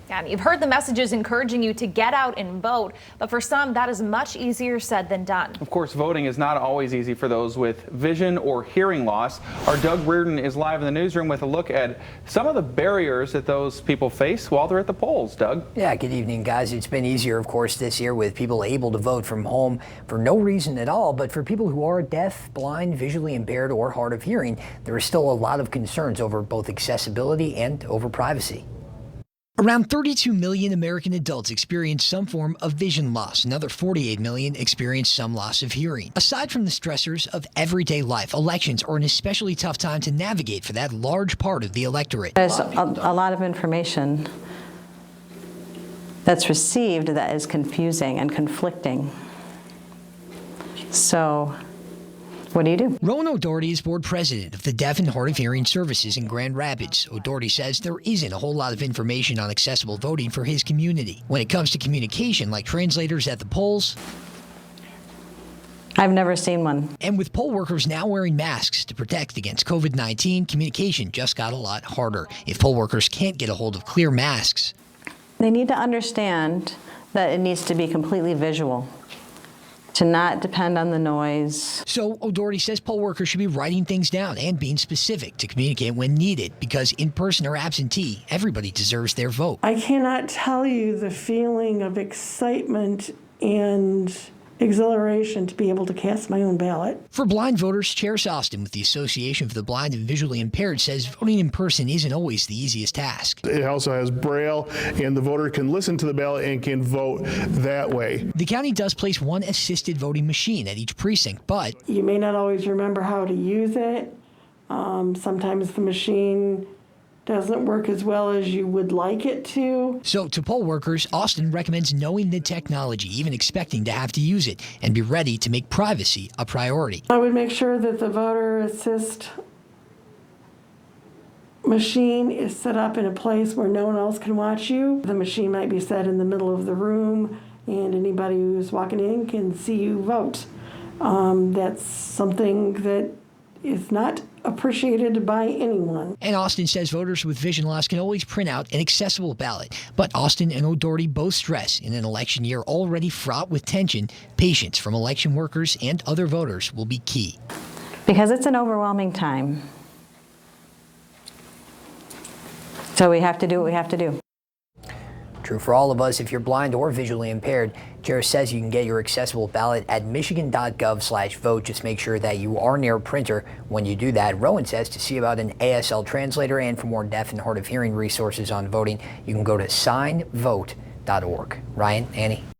And you've heard the messages encouraging you to get out and vote, but for some, that is much easier said than done. Of course, voting is not always easy for those with vision or hearing loss. Our Doug Reardon is live in the newsroom with a look at some of the barriers that those people face while they're at the polls. Doug? Yeah, good evening, guys. It's been easier, of course, this year with people able to vote from home for no reason at all. But for people who are deaf, blind, visually impaired, or hard of hearing, there are still a lot of concerns over both accessibility and over privacy. Around 32 million American adults experience some form of vision loss. Another 48 million experience some loss of hearing. Aside from the stressors of everyday life, elections are an especially tough time to navigate for that large part of the electorate. There's a lot of information that's received that is confusing and conflicting. So, what do you do? Rowan O'Doherty is board president of the Deaf and Hard of Hearing Services in Grand Rapids. O'Doherty says there isn't a whole lot of information on accessible voting for his community. When it comes to communication, like translators at the polls, I've never seen one. And with poll workers now wearing masks to protect against COVID-19, communication just got a lot harder. If poll workers can't get a hold of clear masks, they need to understand that it needs to be completely visual, to not depend on the noise. So O'Doherty says poll workers should be writing things down and being specific to communicate when needed, because in person or absentee, everybody deserves their vote. I cannot tell you the feeling of excitement and exhilaration to be able to cast my own ballot. For blind voters, Chair Austin with the Association for the Blind and Visually Impaired says voting in person isn't always the easiest task. It also has Braille, and the voter can listen to the ballot and can vote that way. The county does place one assisted voting machine at each precinct, but you may not always remember how to use it. Sometimes the machine doesn't work as well as you would like it to. So to poll workers, Austin recommends knowing the technology, even expecting to have to use it, and be ready to make privacy a priority. I would make sure that the voter assist machine is set up in a place where no one else can watch you. The machine might be set in the middle of the room, and anybody who's walking in can see you vote. That's something that is not appreciated by anyone. And Austin says voters with vision loss can always print out an accessible ballot. But Austin and O'Doherty both stress in an election year already fraught with tension, patience from election workers and other voters will be key. Because it's an overwhelming time. So we have to do what we have to do. True for all of us. If you're blind or visually impaired, Chair says you can get your accessible ballot at michigan.gov/vote. Just make sure that you are near a printer when you do that. Rowan says to see about an ASL translator and for more deaf and hard of hearing resources on voting, you can go to signvote.org. Ryan, Annie.